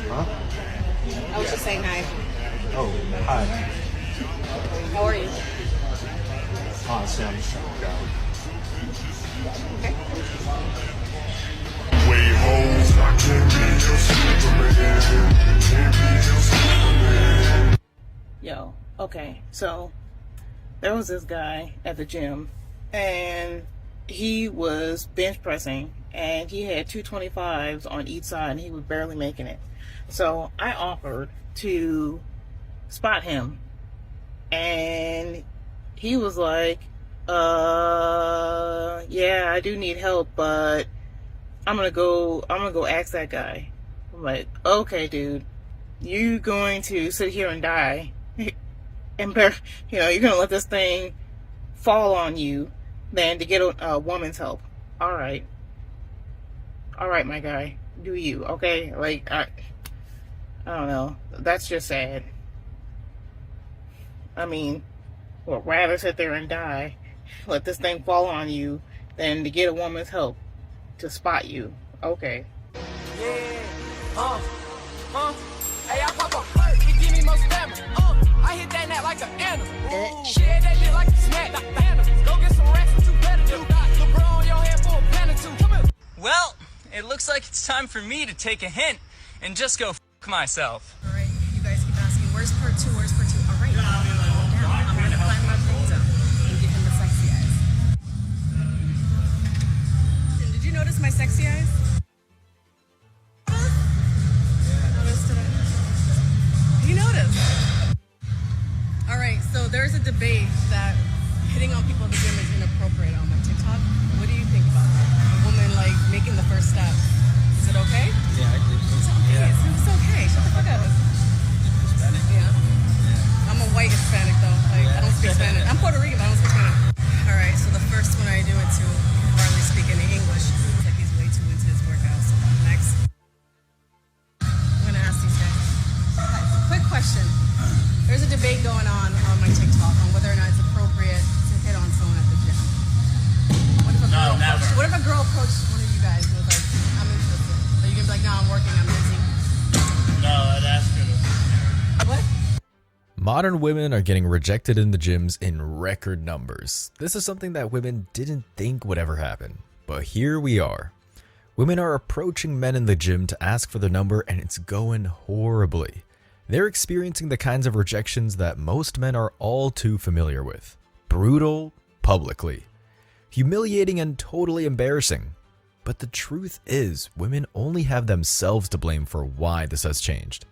Huh? I was just saying hi. Oh, hi. How are you? Honestly, I'm just Okay. Yo, okay, so there was this guy at the gym and he was bench pressing and he had 225s on each side and he was barely making it. So I offered to spot him and he was like, yeah, I do need help, but I'm gonna go ask that guy. I'm like, okay, dude, you going to sit here and die and you're gonna let this thing fall on you than to get a woman's help. All right, my guy, do you? Okay, like I don't know. That's just sad. I mean, would rather sit there and die, let this thing fall on you, than to get a woman's help to spot you. Okay. Yeah, hey, I pop a flirt, it give me more stamina. I hit that net like an animal. Share that shit like a snack. Go get some racks and 2 better do. LeBron on your head for a pen or 2. Come here. Well, it looks like it's time for me to take a hint and just go f*** myself. All right, you guys keep asking, where's part 2, where's part 2? All right, I'm gonna climb my things up and give him the sexy eyes. Did you notice my sexy eyes? You noticed? All right, so there's a debate that hitting on people at the gym is inappropriate on my TikTok. What do you think about that? A woman like making the first step. Is it okay? Yeah, I think so. It's okay. Yeah. It's okay. Shut the fuck up. Hispanic? Yeah. I'm a white Hispanic though. Like I don't speak Spanish. I'm Puerto Rican, but I don't speak Spanish. All right, so the first one I do it to can hardly speak any English. It's like he's way too into his workout. So next, I'm gonna ask these guys. Quick question. There's a debate going on my TikTok on whether or not it's appropriate to hit on someone at the gym. What if a girl approached one of you guys and was like, I'm interested? Are you gonna be like, no, I'm working, I'm busy? No, I'd ask her to. What? Modern women are getting rejected in the gyms in record numbers. This is something that women didn't think would ever happen, but here we are. Women are approaching men in the gym to ask for their number and it's going horribly. They're experiencing the kinds of rejections that most men are all too familiar with. Brutal, publicly. Humiliating and totally embarrassing. But the truth is, women only have themselves to blame for why this has changed.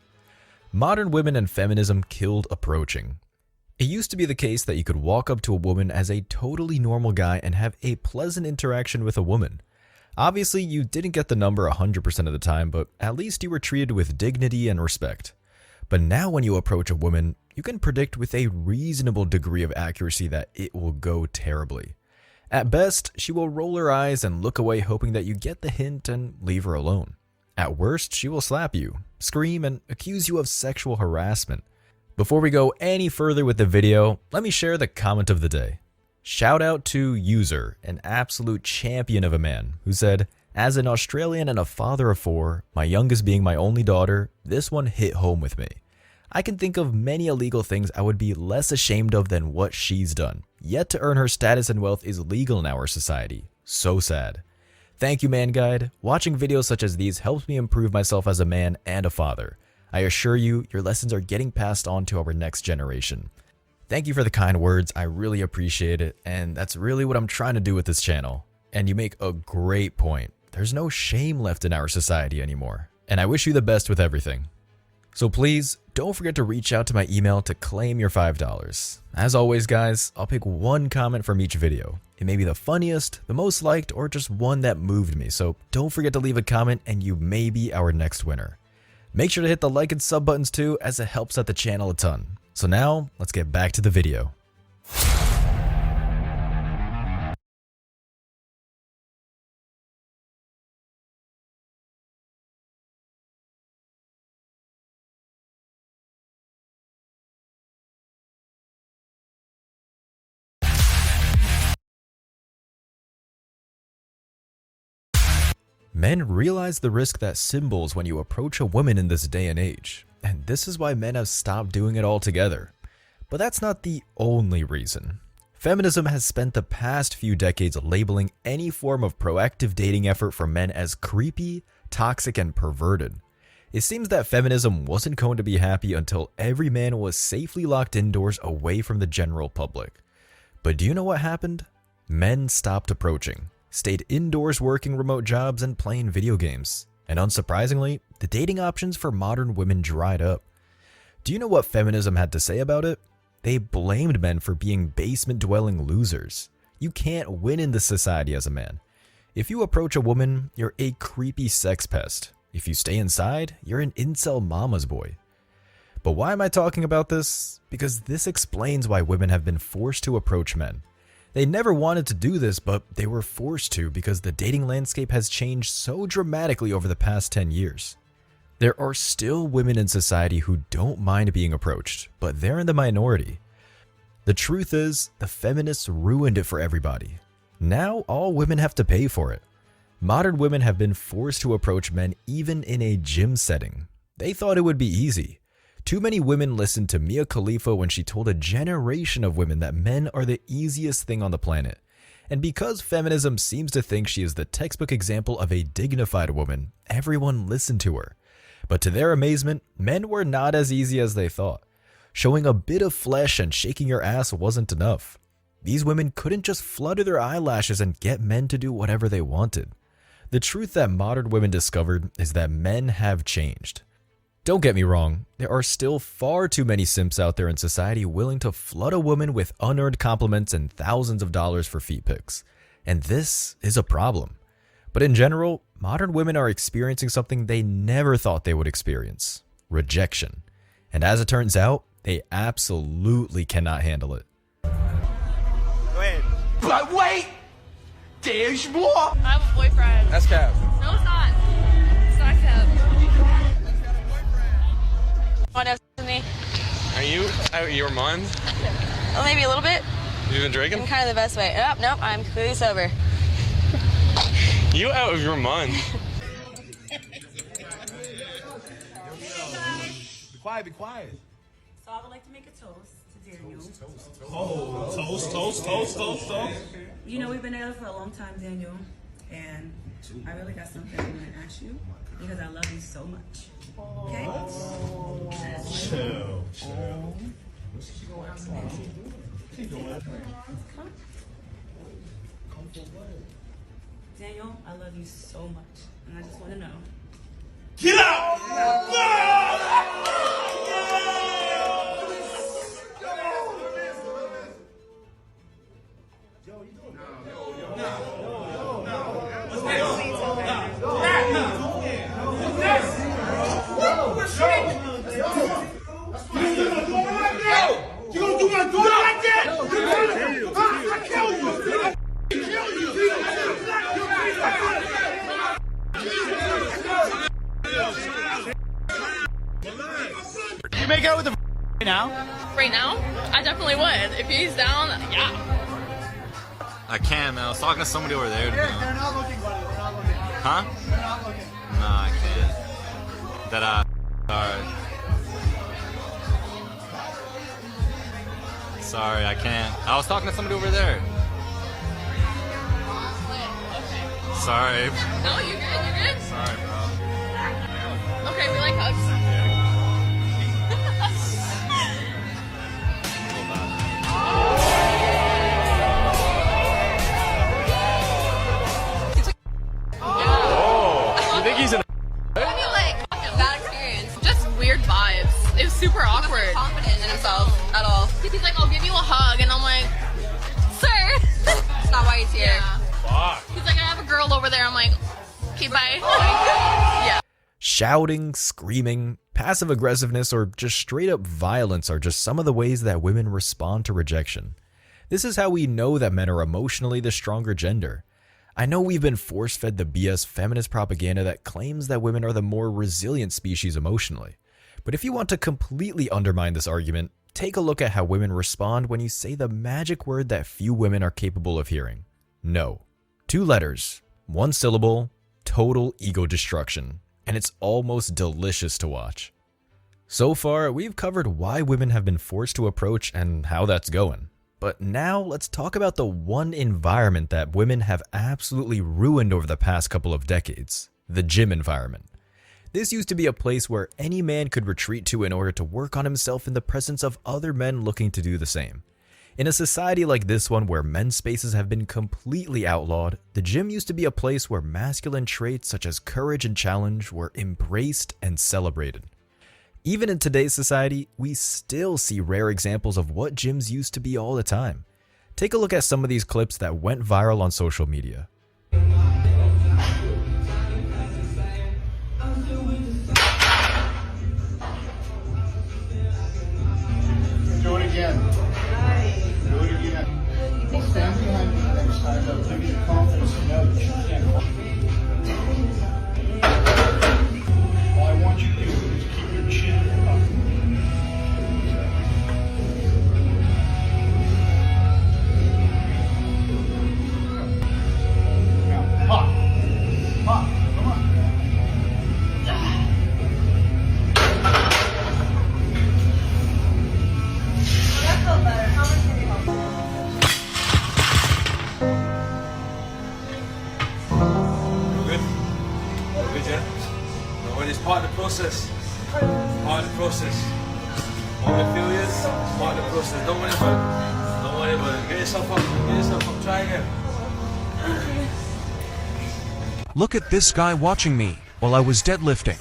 Modern women and feminism killed approaching. It used to be the case that you could walk up to a woman as a totally normal guy and have a pleasant interaction with a woman. Obviously, you didn't get the number 100% of the time, but at least you were treated with dignity and respect. But now when you approach a woman, you can predict with a reasonable degree of accuracy that it will go terribly. At best, she will roll her eyes and look away hoping that you get the hint and leave her alone. At worst, she will slap you, scream, and accuse you of sexual harassment. Before we go any further with the video, let me share the comment of the day. Shout out to User, an absolute champion of a man, who said, "As an Australian and a father of 4, my youngest being my only daughter, this one hit home with me. I can think of many illegal things I would be less ashamed of than what she's done. Yet to earn her status and wealth is legal in our society. So sad. Thank you, Man Guide. Watching videos such as these helps me improve myself as a man and a father. I assure you, your lessons are getting passed on to our next generation." Thank you for the kind words, I really appreciate it, and that's really what I'm trying to do with this channel. And you make a great point. There's no shame left in our society anymore, and I wish you the best with everything. So please, don't forget to reach out to my email to claim your $5. As always guys, I'll pick one comment from each video. It may be the funniest, the most liked, or just one that moved me, so don't forget to leave a comment and you may be our next winner. Make sure to hit the like and sub buttons too, as it helps out the channel a ton. So now, let's get back to the video. Men realize the risk that symbols when you approach a woman in this day and age, and this is why men have stopped doing it altogether. But that's not the only reason. Feminism has spent the past few decades labeling any form of proactive dating effort for men as creepy, toxic, and perverted. It seems that feminism wasn't going to be happy until every man was safely locked indoors away from the general public. But do you know what happened? Men stopped approaching, stayed indoors working remote jobs and playing video games. And unsurprisingly, the dating options for modern women dried up. Do you know what feminism had to say about it? They blamed men for being basement-dwelling losers. You can't win in this society as a man. If you approach a woman, you're a creepy sex pest. If you stay inside, you're an incel mama's boy. But why am I talking about this? Because this explains why women have been forced to approach men. They never wanted to do this, but they were forced to because the dating landscape has changed so dramatically over the past 10 years. There are still women in society who don't mind being approached, but they're in the minority. The truth is, the feminists ruined it for everybody. Now all women have to pay for it. Modern women have been forced to approach men even in a gym setting. They thought it would be easy. Too many women listened to Mia Khalifa when she told a generation of women that men are the easiest thing on the planet. And because feminism seems to think she is the textbook example of a dignified woman, everyone listened to her. But to their amazement, men were not as easy as they thought. Showing a bit of flesh and shaking your ass wasn't enough. These women couldn't just flutter their eyelashes and get men to do whatever they wanted. The truth that modern women discovered is that men have changed. Don't get me wrong, there are still far too many simps out there in society willing to flood a woman with unearned compliments and thousands of dollars for feet pics. And this is a problem. But in general, modern women are experiencing something they never thought they would experience: rejection. And as it turns out, they absolutely cannot handle it. Go ahead. But wait! There's more! I have a boyfriend. That's cap. No, it's not. It's not Kev. Want to have me? Are you out of your mind? Well, maybe a little bit. You been drinking? In kind of the best way. Nope, I'm completely sober. You out of your mind. Be quiet, be quiet. So I would like to make a toast to Daniel. Toast. You know, we've been together for a long time, Daniel, and I really got something I want to ask you because I love you so much. Okay? Chill. Daniel, I love you so much, and I just want to know. Get out! You gonna do my daughter like that? I kill you! You make out with the right now? Right now? I definitely would. If he's down, yeah. I can, man. I was talking to somebody over there. They're not looking, buddy. They're not looking. Huh? They're not looking. No, I can't. That, sorry, I can't. I was talking to somebody over there. Sorry. No, you're good, you're good. Sorry, bro. Okay, we like hugs. You think he's an I feel like bad experience. Just weird vibes. It was super awkward. Confident in himself at all. He's like, I'll give you a hug, and I'm like, sir. That's not why he's here. Yeah. fuck? He's like, I have a girl over there. I'm like, okay, bye. Yeah. Shouting, screaming, passive aggressiveness, or just straight up violence are just some of the ways that women respond to rejection. This is how we know that men are emotionally the stronger gender. I know we've been force-fed the BS feminist propaganda that claims that women are the more resilient species emotionally. But if you want to completely undermine this argument, take a look at how women respond when you say the magic word that few women are capable of hearing. No. 2 letters, 1 syllable, total ego destruction, and it's almost delicious to watch. So far, we've covered why women have been forced to approach and how that's going. But now let's talk about the one environment that women have absolutely ruined over the past couple of decades: the gym environment. This used to be a place where any man could retreat to in order to work on himself in the presence of other men looking to do the same. In a society like this one where men's spaces have been completely outlawed, the gym used to be a place where masculine traits such as courage and challenge were embraced and celebrated. Even in today's society, we still see rare examples of what gyms used to be all the time. Take a look at some of these clips that went viral on social media. Do it again. Do it again. Stand behind me next time. That'll give you the confidence to know that you can. All I want you to do is keep your chin up. Now, pop. Pop. Come on. It's part of the process. Part of the process. All the failures, part of the process. Don't worry about it. Don't worry about it. Get yourself up. Get yourself up. Try again. Look at this guy watching me while I was deadlifting.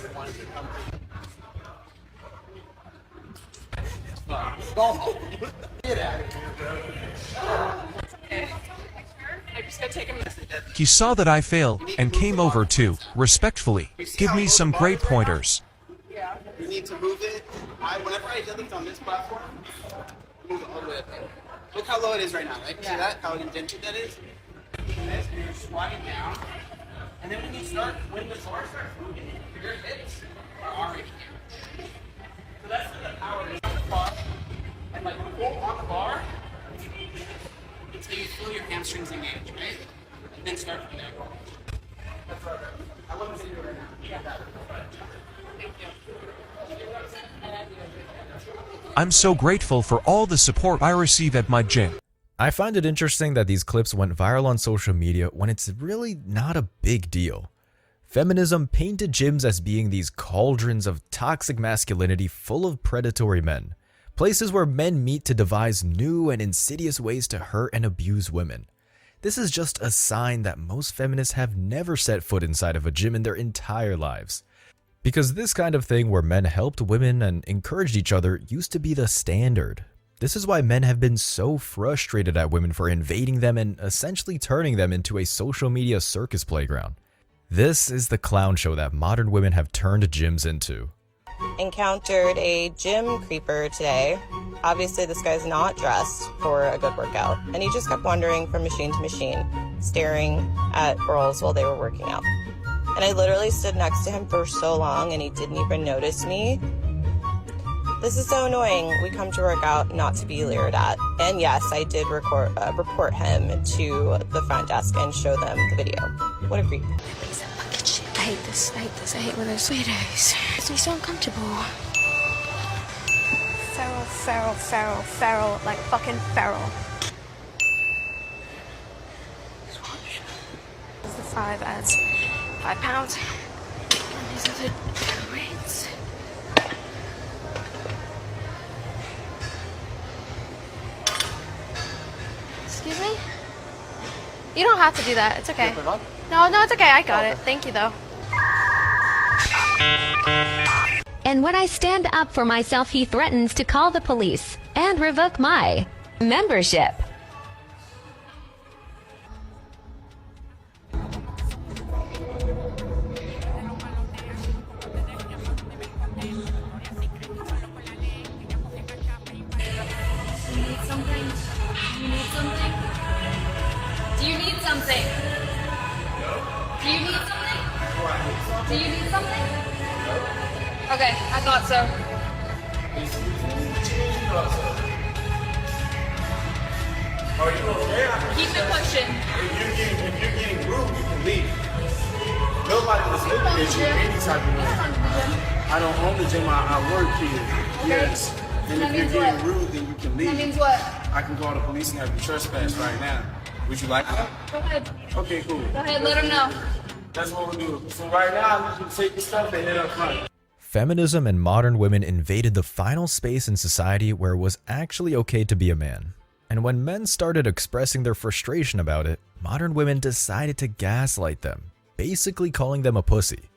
He saw that I failed and came over to, respectfully, give me some great pointers. You need to move it. Whenever I deadlift on this platform, move it all the way up. Look how low it is right now, right? See that? How indented that is? You're squatting down. And then when you start, when the bar starts moving, your hips are already here. So that's where the power is on the bar. And like pull on the bar until you feel your hamstrings engage, right? And then start from there. That's right. I want to see you right now. Yeah. Thank you. I'm so grateful for all the support I receive at my gym. I find it interesting that these clips went viral on social media when it's really not a big deal. Feminism painted gyms as being these cauldrons of toxic masculinity full of predatory men, places where men meet to devise new and insidious ways to hurt and abuse women. This is just a sign that most feminists have never set foot inside of a gym in their entire lives. Because this kind of thing where men helped women and encouraged each other used to be the standard. This is why men have been so frustrated at women for invading them and essentially turning them into a social media circus playground. This is the clown show that modern women have turned gyms into. Encountered a gym creeper today. Obviously this guy's not dressed for a good workout, and he just kept wandering from machine to machine, staring at girls while they were working out. And I literally stood next to him for so long and he didn't even notice me. This is so annoying. We come to work out not to be leered at. And yes, I did report him to the front desk and show them the video. What a creep. I hate this. I hate this. I hate when there's weirdos. It makes me so uncomfortable. Feral, feral, feral, feral, like fucking feral. Swatch. This is the 5 adds 5 pounds. And these are the weights. Excuse me? You don't have to do that. It's okay. No, it's okay. I got it. Thank you, though. And when I stand up for myself, he threatens to call the police and revoke my membership. Okay, I thought so. Are you okay? Keep it pushing. If you're getting rude, you can leave. Nobody was looking at you any type of way. I don't own the gym, I work here. Yes. And if you're getting rude, then you can leave. That means what? I can call the police and have you trespass right now. Would you like that? Go ahead. Okay, cool. Go ahead, let him know. That's what we'll do. So right now, you can take your stuff and head up front. Feminism and modern women invaded the final space in society where it was actually okay to be a man. And when men started expressing their frustration about it, modern women decided to gaslight them, basically calling them a pussy.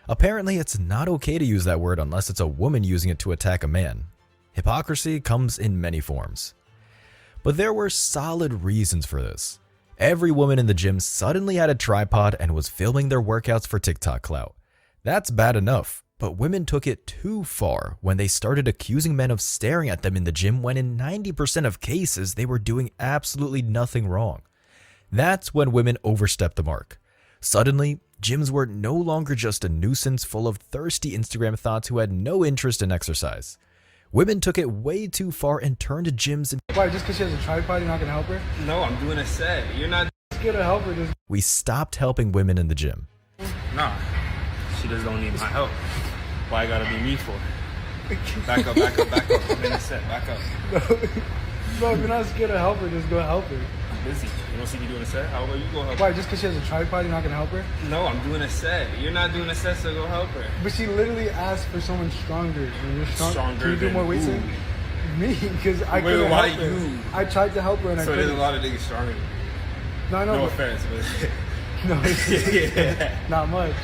Apparently, it's not okay to use that word unless it's a woman using it to attack a man. Hypocrisy comes in many forms. But there were solid reasons for this. Every woman in the gym suddenly had a tripod and was filming their workouts for TikTok clout. That's bad enough, but women took it too far when they started accusing men of staring at them in the gym when in 90% of cases they were doing absolutely nothing wrong. That's when women overstepped the mark. Suddenly, gyms were no longer just a nuisance full of thirsty Instagram thoughts who had no interest in exercise. Women took it way too far and turned to gyms and— Why, just because she has a tripod, you're not going to help her? No, I'm doing a set. You're not going to help her. We stopped helping women in the gym. Nah, she just don't need my help. Why I gotta be me for? Back up, back up, back up. I'm in a set, back up. Bro, if you're not scared to help her, just go help her. I'm busy. You don't see me doing a set? How about you go help her? Why, just because she has a tripod, you're not going to help her? No, I'm doing a set. You're not doing a set, so go help her. But she literally asked for someone stronger. When you're stronger, can you do more weights? Me, because I couldn't help her. You? I tried to help her and I couldn't. So there's a lot of niggas stronger than you. No, I know. No offense, but... No, not much.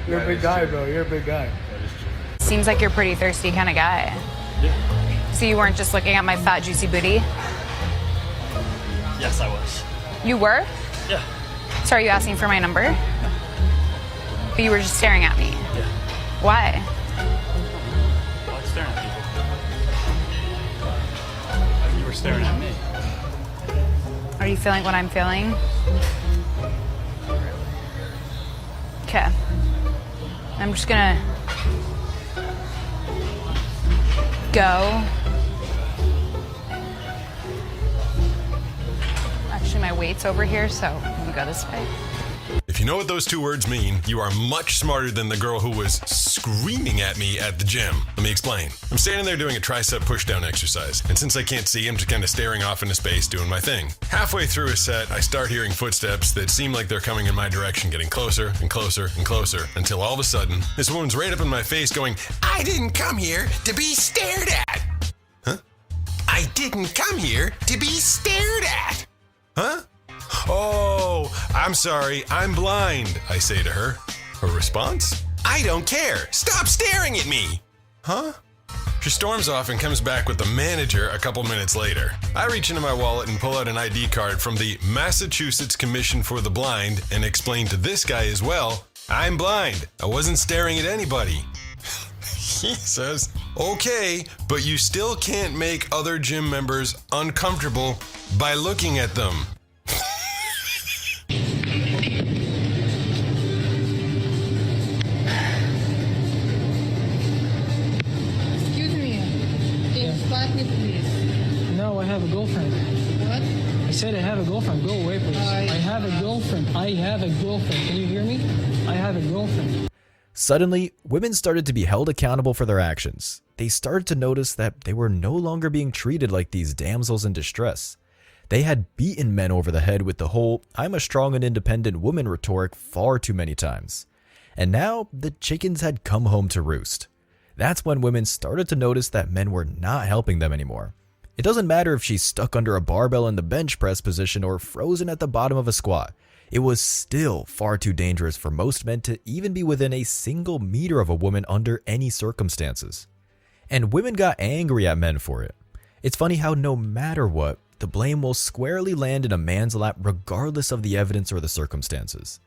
You're a big guy, bro. You're a big guy. Seems like you're a pretty thirsty kind of guy. Yeah. So you weren't just looking at my fat, juicy booty? Yes, I was. You were? Yeah. So are you asking for my number? But you were just staring at me. Yeah. Why? I like staring at people. You were staring at me. Are you feeling what I'm feeling? Okay. I'm just gonna go. Actually, my weight's over here, so I'm gonna go this way. If you know what those two words mean, you are much smarter than the girl who was screaming at me at the gym. Let me explain. I'm standing there doing a tricep pushdown exercise, and since I can't see, I'm just kind of staring off into space doing my thing. Halfway through a set, I start hearing footsteps that seem like they're coming in my direction, getting closer and closer and closer, until all of a sudden, this woman's right up in my face going, "I didn't come here to be stared at." Huh? I didn't come here to be stared at. Huh? "Oh, I'm sorry, I'm blind," I say to her. Her response? "I don't care. Stop staring at me." Huh? She storms off and comes back with the manager a couple minutes later. I reach into my wallet and pull out an ID card from the Massachusetts Commission for the Blind and explain to this guy as well, "I'm blind. I wasn't staring at anybody." He says, "Okay, but you still can't make other gym members uncomfortable by looking at them." Excuse me. Explain me, please. No, I have a girlfriend. What? I said I have a girlfriend. Go away, please. I have a girlfriend. I have a girlfriend. Can you hear me? I have a girlfriend. Suddenly, women started to be held accountable for their actions. They started to notice that they were no longer being treated like these damsels in distress. They had beaten men over the head with the whole "I'm a strong and independent woman" rhetoric far too many times. And now, the chickens had come home to roost. That's when women started to notice that men were not helping them anymore. It doesn't matter if she's stuck under a barbell in the bench press position or frozen at the bottom of a squat. It was still far too dangerous for most men to even be within a single meter of a woman under any circumstances. And women got angry at men for it. It's funny how no matter what, the blame will squarely land in a man's lap regardless of the evidence or the circumstances.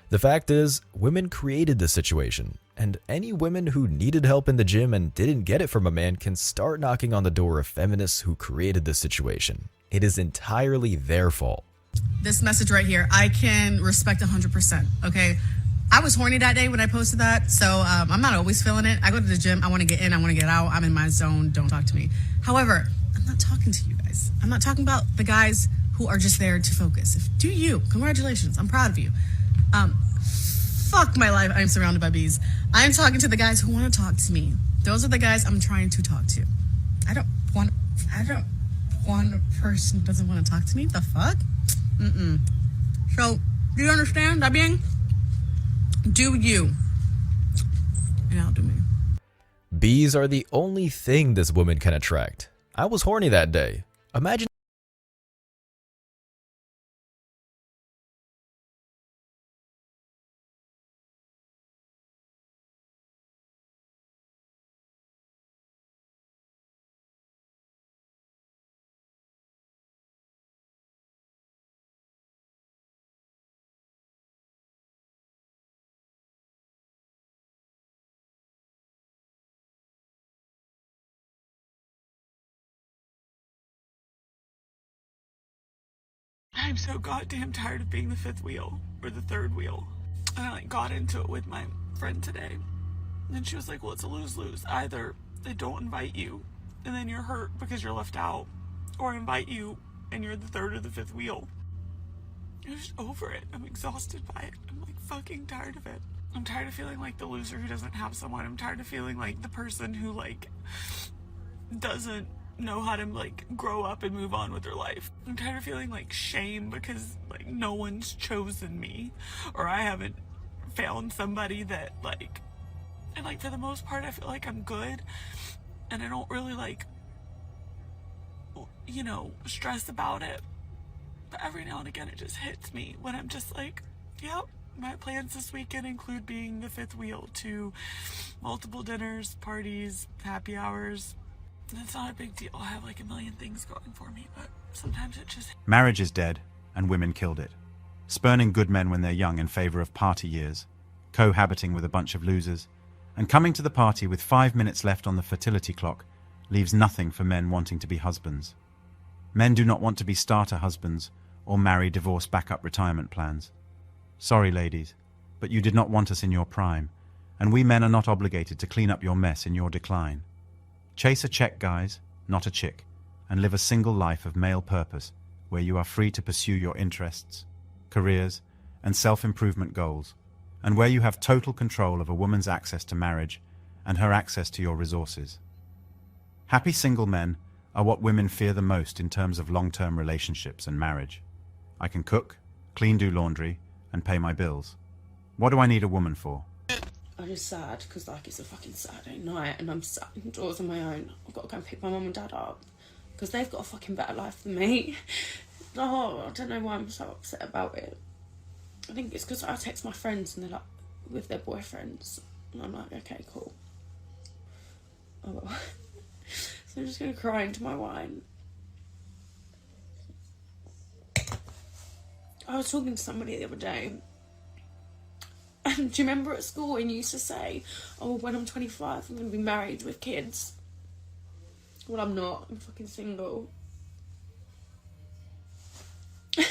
The fact is, women created this situation, and any women who needed help in the gym and didn't get it from a man can start knocking on the door of feminists who created this situation. It is entirely their fault. This message right here, I can respect 100%, okay? I was horny that day when I posted that, so I'm not always feeling it. I go to the gym, I want to get in, I want to get out, I'm in my zone, don't talk to me. However, I'm not talking to you guys. I'm not talking about the guys who are just there to focus. Do you, congratulations, I'm proud of you. Fuck my life, I'm surrounded by bees. I'm talking to the guys who want to talk to me. Those are the guys I'm trying to talk to. I don't want a person who doesn't want to talk to me. The fuck? So, do you understand that being? Do you. And I'll do me. Bees are the only thing this woman can attract. I was horny that day. Imagine I'm so goddamn tired of being the fifth wheel, or the third wheel. And I got into it with my friend today. And she was like, well, it's a lose-lose. Either they don't invite you, and then you're hurt because you're left out, or invite you, and you're the third or the fifth wheel. I'm just over it. I'm exhausted by it. I'm like fucking tired of it. I'm tired of feeling like the loser who doesn't have someone. I'm tired of feeling like the person who like doesn't know how to like grow up and move on with their life. I'm tired of feeling like shame because like no one's chosen me, or I haven't found somebody that like, and like for the most part I feel like I'm good and I don't really like, you know, stress about it. But every now and again it just hits me when I'm just like, yep, my plans this weekend include being the fifth wheel to multiple dinners, parties, happy hours. And it's not a big deal. I have like a million things going for me, but sometimes it just... Marriage is dead, and women killed it. Spurning good men when they're young in favor of party years, cohabiting with a bunch of losers, and coming to the party with 5 minutes left on the fertility clock leaves nothing for men wanting to be husbands. Men do not want to be starter husbands or marry divorce backup retirement plans. Sorry, ladies, but you did not want us in your prime, and we men are not obligated to clean up your mess in your decline. Chase a check, guys, not a chick, and live a single life of male purpose where you are free to pursue your interests, careers, and self-improvement goals, and where you have total control of a woman's access to marriage and her access to your resources. Happy single men are what women fear the most in terms of long-term relationships and marriage. I can cook, clean, do laundry, and pay my bills. What do I need a woman for? I'm just sad because like it's a fucking Saturday night and I'm sat indoors on my own. I've got to go and pick my mum and dad up because they've got a fucking better life than me. Oh, I don't know why I'm so upset about it. I think it's because I text my friends and they're like with their boyfriends and I'm like, okay, cool. Oh well. So I'm just gonna cry into my wine. I was talking to somebody the other day. Do you remember at school when you used to say, oh, when I'm 25, I'm going to be married with kids? Well, I'm not. I'm fucking single. Do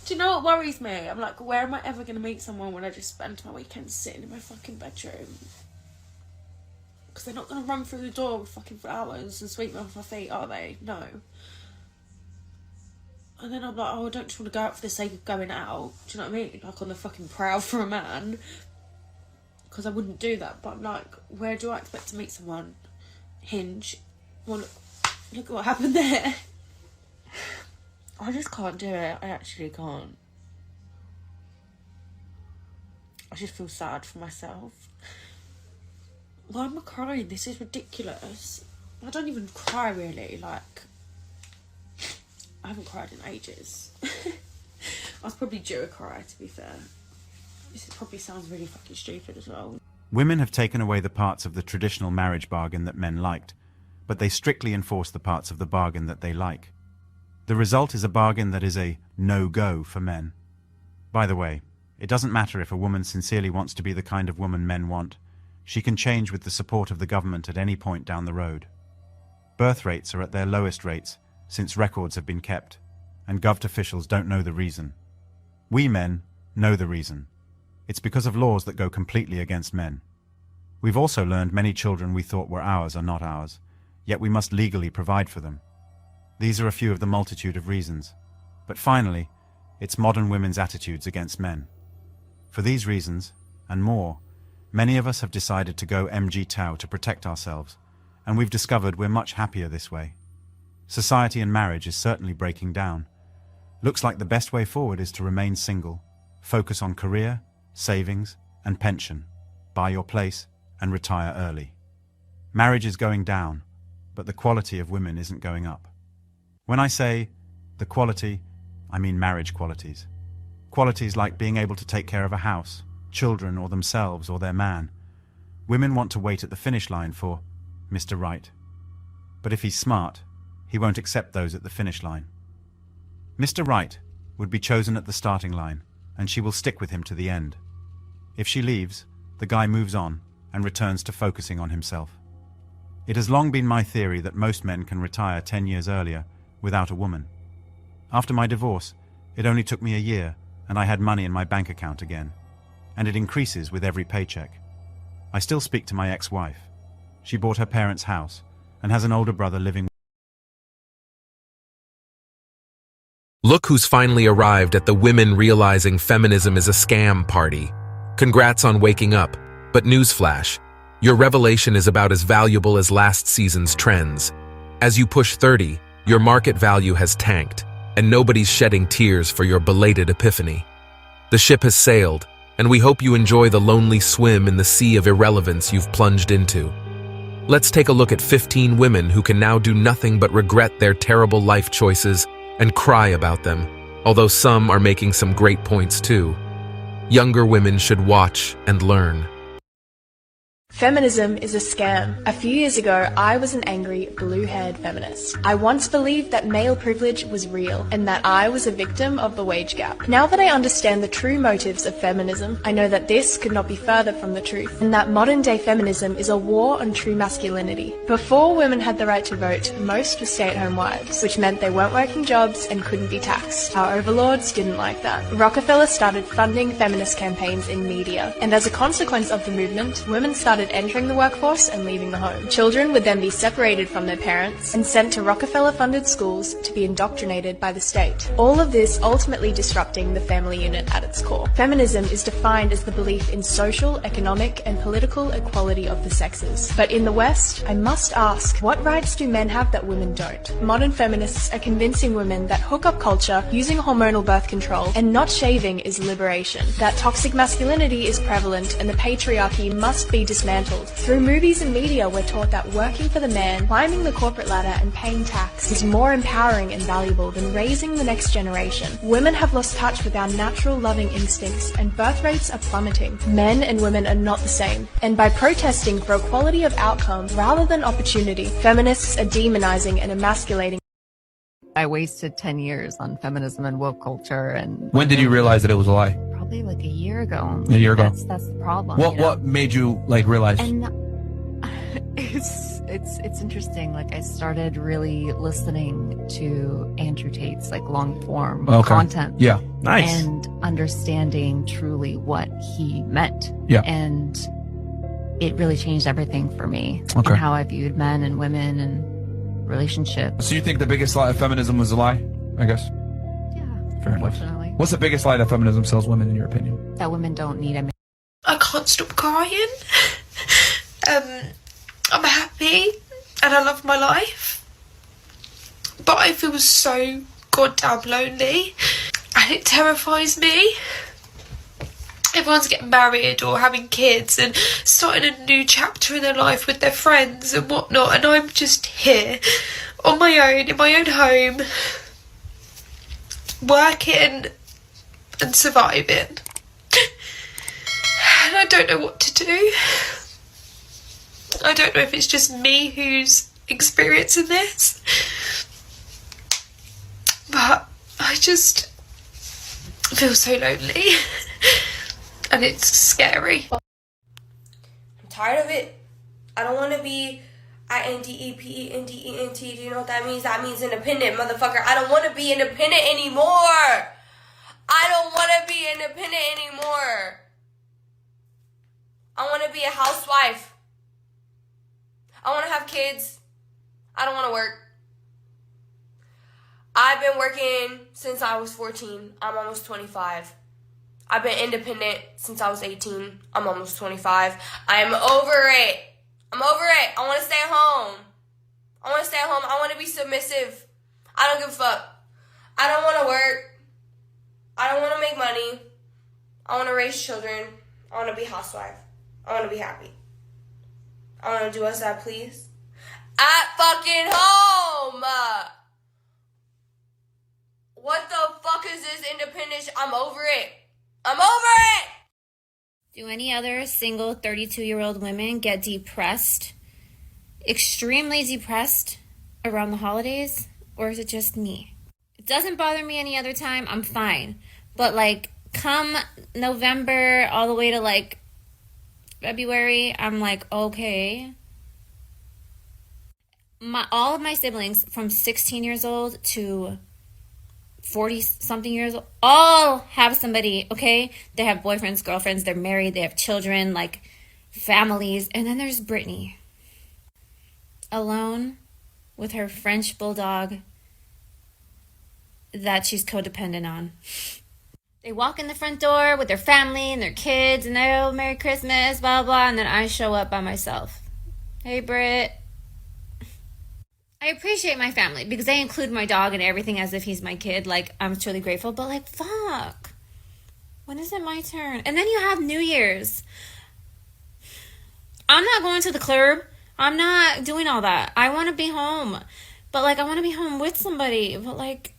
you know what worries me? I'm like, where am I ever going to meet someone when I just spend my weekends sitting in my fucking bedroom? Because they're not going to run through the door with fucking flowers and sweep me off my feet, are they? No. And then I'm like, oh, I don't just want to go out for the sake of going out. Do you know what I mean? Like on the fucking prowl for a man. Because I wouldn't do that. But I'm like, where do I expect to meet someone? Hinge. Well, look what happened there. I just can't do it. I actually can't. I just feel sad for myself. Why am I crying? This is ridiculous. I don't even cry really, like... I haven't cried in ages. I was probably due a cry, to be fair. This probably sounds really fucking stupid as well. Women have taken away the parts of the traditional marriage bargain that men liked, but they strictly enforce the parts of the bargain that they like. The result is a bargain that is a no-go for men. By the way, it doesn't matter if a woman sincerely wants to be the kind of woman men want. She can change with the support of the government at any point down the road. Birth rates are at their lowest rates since records have been kept, and govt officials don't know the reason. We men know the reason. It's because of laws that go completely against men. We've also learned many children we thought were ours are not ours, yet we must legally provide for them. These are a few of the multitude of reasons. But finally, it's modern women's attitudes against men. For these reasons, and more, many of us have decided to go MGTOW to protect ourselves, and we've discovered we're much happier this way. Society and marriage is certainly breaking down. Looks like the best way forward is to remain single, focus on career, savings, and pension, buy your place, and retire early. Marriage is going down, but the quality of women isn't going up. When I say the quality, I mean marriage qualities. Qualities like being able to take care of a house, children, or themselves, or their man. Women want to wait at the finish line for Mr. Right. But if he's smart, he won't accept those at the finish line. Mr. Right would be chosen at the starting line, and she will stick with him to the end. If she leaves, the guy moves on and returns to focusing on himself. It has long been my theory that most men can retire 10 years earlier without a woman. After my divorce, it only took me a year, and I had money in my bank account again. And it increases with every paycheck. I still speak to my ex-wife. She bought her parents' house and has an older brother living. Look who's finally arrived at the Women Realizing Feminism is a Scam party. Congrats on waking up, but newsflash, your revelation is about as valuable as last season's trends. As you push 30, your market value has tanked, and nobody's shedding tears for your belated epiphany. The ship has sailed, and we hope you enjoy the lonely swim in the sea of irrelevance you've plunged into. Let's take a look at 15 women who can now do nothing but regret their terrible life choices and cry about them, although some are making some great points too. Younger women should watch and learn. Feminism is a scam. A few years ago, I was an angry, blue-haired feminist. I once believed that male privilege was real and that I was a victim of the wage gap. Now that I understand the true motives of feminism, I know that this could not be further from the truth, and that modern-day feminism is a war on true masculinity. Before women had the right to vote, most were stay-at-home wives, which meant they weren't working jobs and couldn't be taxed. Our overlords didn't like that. Rockefeller started funding feminist campaigns in media, and as a consequence of the movement, women started entering the workforce and leaving the home. Children would then be separated from their parents and sent to Rockefeller-funded schools to be indoctrinated by the state. All of this ultimately disrupting the family unit at its core. Feminism is defined as the belief in social, economic, and political equality of the sexes. But in the West, I must ask, what rights do men have that women don't? Modern feminists are convincing women that hookup culture, using hormonal birth control, and not shaving is liberation. That toxic masculinity is prevalent and the patriarchy must be dismantled. Through movies and media, we're taught that working for the man, climbing the corporate ladder, and paying tax is more empowering and valuable than raising the next generation. Women have lost touch with our natural loving instincts, and birth rates are plummeting. Men and women are not the same. And by protesting for equality of outcome rather than opportunity, feminists are demonizing and emasculating. I wasted 10 years on feminism and woke culture. And when did you realize that it was a lie? Probably like a year ago. A year ago. That's the problem. What made you like realize? And it's interesting. Like I started really listening to Andrew Tate's like long form content. Yeah, nice. And understanding truly what he meant. Yeah. And it really changed everything for me. Okay. And how I viewed men and women and relationships. So you think the biggest lie of feminism was a lie? I guess. Yeah. Fair enough. Unfortunately. What's the biggest lie that feminism sells women, in your opinion? That women don't need a man. I can't stop crying. I'm happy and I love my life, but I feel so goddamn lonely and it terrifies me. Everyone's getting married or having kids and starting a new chapter in their life with their friends and whatnot, and I'm just here on my own, in my own home, working and surviving. And I don't know what to do. I don't know if it's just me who's experiencing this, but I just feel so lonely and it's scary. I'm tired of it. I don't want to be INDEPENDENT. Do you know what that means? That means independent, motherfucker. I don't want to be independent anymore. I don't want to be independent anymore. I want to be a housewife. I want to have kids. I don't want to work. I've been working since I was 14. I'm almost 25. I've been independent since I was 18. I'm almost 25. I'm over it. I'm over it. I want to stay home. I want to stay home. I want to be submissive. I don't give a fuck. I don't want to work. I don't want to make money. I want to raise children. I want to be a housewife. I want to be happy. I want to do as I please. At fucking home! What the fuck is this independence? I'm over it. I'm over it! Do any other single 32-year-old women get depressed, extremely depressed around the holidays? Or is it just me? It doesn't bother me any other time. I'm fine. But like come November all the way to like February, I'm like, okay. All of my siblings from 16 years old to 40-something years old all have somebody, okay? They have boyfriends, girlfriends, they're married, they have children, like families. And then there's Brittany, alone with her French bulldog that she's codependent on. They walk in the front door with their family and their kids and they're, oh, Merry Christmas, blah, blah, and then I show up by myself. Hey, Britt. I appreciate my family because they include my dog and everything as if he's my kid. Like, I'm truly grateful, but like, fuck. When is it my turn? And then you have New Year's. I'm not going to the club. I'm not doing all that. I want to be home. But like, I want to be home with somebody. But like,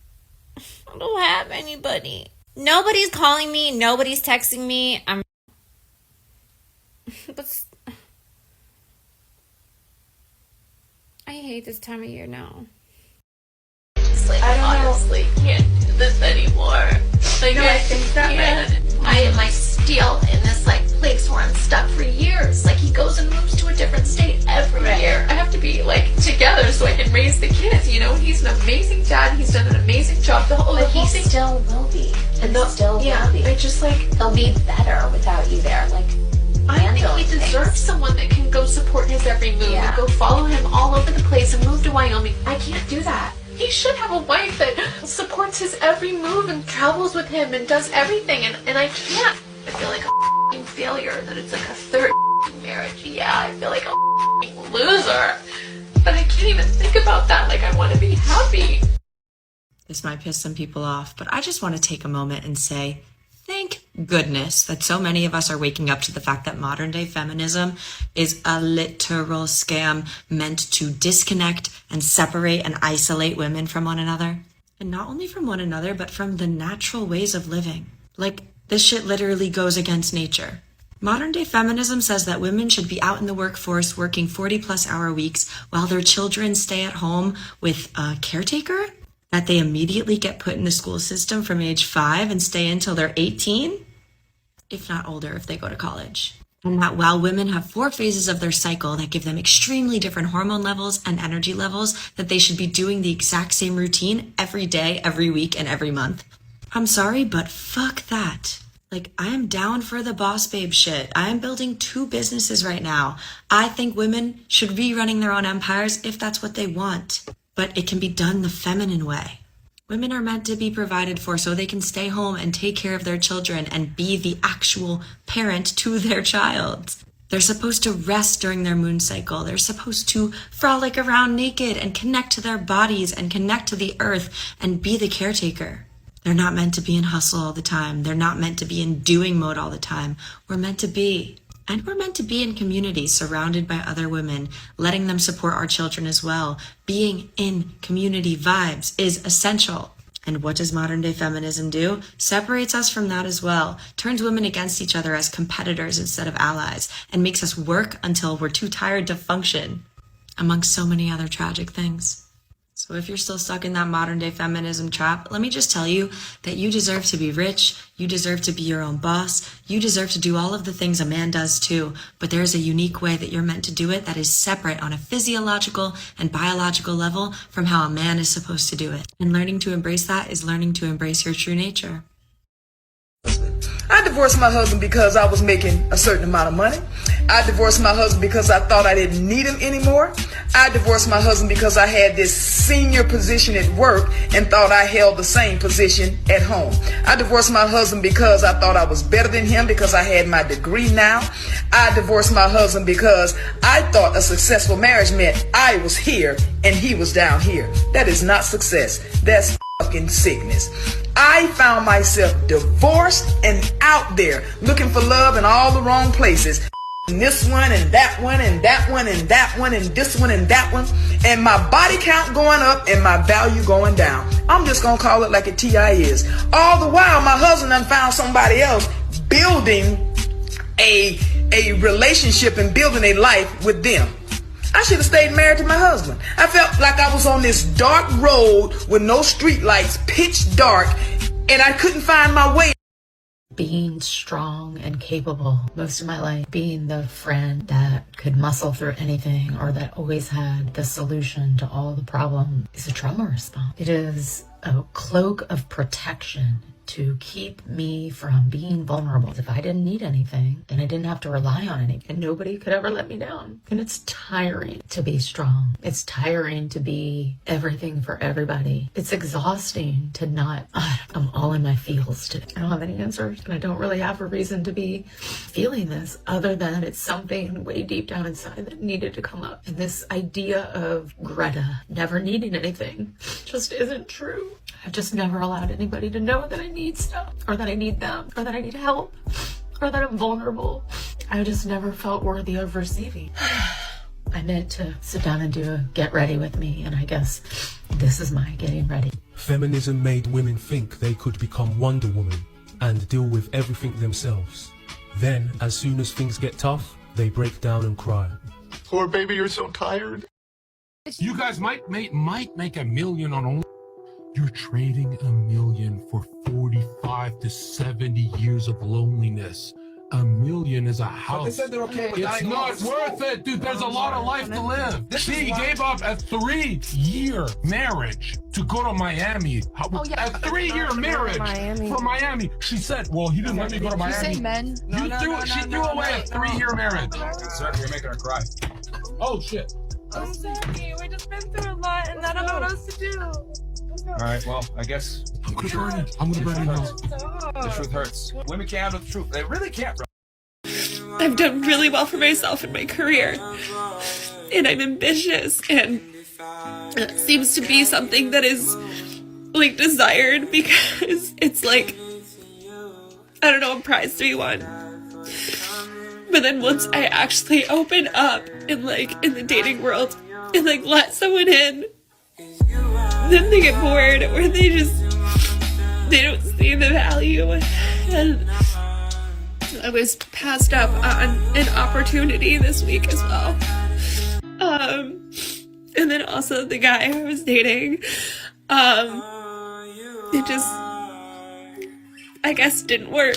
I don't have anybody. Nobody's calling me. Nobody's texting me. But I hate this time of year now. Like, I honestly can't do this anymore. Like, no, I think that I am still in this like place where I'm stuck for years. Like, he goes and moves to a different state every year. I have to be like together so I can raise the kids. You know, he's an amazing dad. He's done an amazing job. The whole he still will be. And still will be. I just like they'll be better without you there. Like, I think he deserves someone that can go support his every move and go follow him all over the place and move to Wyoming. I can't do that. He should have a wife that supports his every move and travels with him and does everything, and I can't. I feel like a failure, that it's like a third marriage. Yeah, I feel like a loser. But I can't even think about that. Like, I want to be happy. This might piss some people off, but I just want to take a moment and say, thank goodness that so many of us are waking up to the fact that modern day feminism is a literal scam meant to disconnect and separate and isolate women from one another. And not only from one another, but from the natural ways of living. Like, this shit literally goes against nature. Modern day feminism says that women should be out in the workforce working 40+ hour weeks while their children stay at home with a caretaker, that they immediately get put in the school system from age 5 and stay until they're 18, if not older if they go to college. And that while women have 4 phases of their cycle that give them extremely different hormone levels and energy levels, that they should be doing the exact same routine every day, every week, and every month. I'm sorry, but fuck that. Like, I am down for the boss babe shit. I am building 2 businesses right now. I think women should be running their own empires if that's what they want. But it can be done the feminine way. Women are meant to be provided for so they can stay home and take care of their children and be the actual parent to their child. They're supposed to rest during their moon cycle. They're supposed to frolic around naked and connect to their bodies and connect to the earth and be the caretaker. They're not meant to be in hustle all the time. They're not meant to be in doing mode all the time. We're meant to be. And we're meant to be in community surrounded by other women, letting them support our children as well. Being in community vibes is essential. And what does modern day feminism do? Separates us from that as well. Turns women against each other as competitors instead of allies, and makes us work until we're too tired to function, amongst so many other tragic things. So if you're still stuck in that modern day feminism trap, let me just tell you that you deserve to be rich, you deserve to be your own boss, you deserve to do all of the things a man does too, but there is a unique way that you're meant to do it that is separate on a physiological and biological level from how a man is supposed to do it. And learning to embrace that is learning to embrace your true nature. I divorced my husband because I was making a certain amount of money. I divorced my husband because I thought I didn't need him anymore. I divorced my husband because I had this senior position at work and thought I held the same position at home. I divorced my husband because I thought I was better than him because I had my degree now. I divorced my husband because I thought a successful marriage meant I was here and he was down here. That is not success. That's fucking sickness. I found myself divorced and out there looking for love in all the wrong places. And this one and that one and that one and that one and this one and that one, and my body count going up and my value going down. I'm just gonna call it like a TI is. All the while my husband done found somebody else building a relationship and building a life with them. I should have stayed married to my husband. I felt like I was on this dark road with no street lights, pitch dark, and I couldn't find my way. Being strong and capable most of my life, being the friend that could muscle through anything or that always had the solution to all the problems is a trauma response. It is a cloak of protection to keep me from being vulnerable. If I didn't need anything, then I didn't have to rely on anything, and nobody could ever let me down. And it's tiring to be strong. It's tiring to be everything for everybody. It's exhausting to not, I'm all in my feels today. I don't have any answers, and I don't really have a reason to be feeling this other than it's something way deep down inside that needed to come up. And this idea of Greta never needing anything just isn't true. I've just never allowed anybody to know that I need stuff, or that I need them, or that I need help, or that I'm vulnerable. I just never felt worthy of receiving. I meant to sit down and do a get ready with me, and I guess this is my getting ready. Feminism made women think they could become Wonder Woman and deal with everything themselves. Then, as soon as things get tough, they break down and cry. Poor baby, you're so tired. You guys might make $1 million on only. You're trading $1 million for 45 to 70 years of loneliness. $1 million is a house. They said they're okay with It's dying not off. worth it, dude. There's a lot of life to live. This She is why- gave up a 3-year marriage to go to Miami. A 3-year marriage for Miami. She said, well, he didn't let me go to Miami. You say men? She threw away a 3-year marriage. Sir, you're making her cry. Oh, shit. I'm sorry. We just been through a lot, and I don't know what else to do. All right, well, I guess I'm gonna burn it. I'm gonna burn it now. the truth hurts. Women can't handle the truth. They really can't, bro. I've done really well for myself in my career, and I'm ambitious, and it seems to be something that is like desired because it's like, I don't know, I'm prized to be one. But then once I actually open up and like in the dating world and like let someone in, then they get bored or they don't see the value. And I was passed up on an opportunity this week as well. And then also the guy I was dating, it just, I guess, didn't work.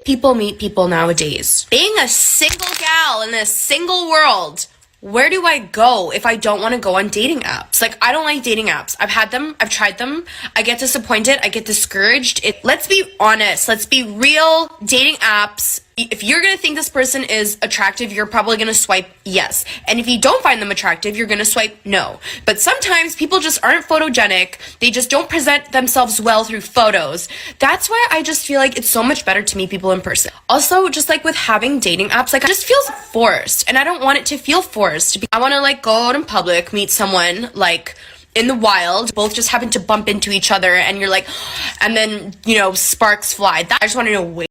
People meet people nowadays. Being a single gal in a single world, where do I go if I don't want to go on dating apps? Like, I don't like dating apps. I've had them. I've tried them. I get disappointed. I get discouraged. Let's be honest. Let's be real. Dating apps, if you're going to think this person is attractive, you're probably going to swipe yes. And if you don't find them attractive, you're going to swipe no. But sometimes people just aren't photogenic. They just don't present themselves well through photos. That's why I just feel like it's so much better to meet people in person. Also, just like with having dating apps, like, it just feels forced. And I don't want it to feel forced. I want to like go out in public, meet someone like in the wild, both just happen to bump into each other and you're like, and then, you know, sparks fly. I just want to know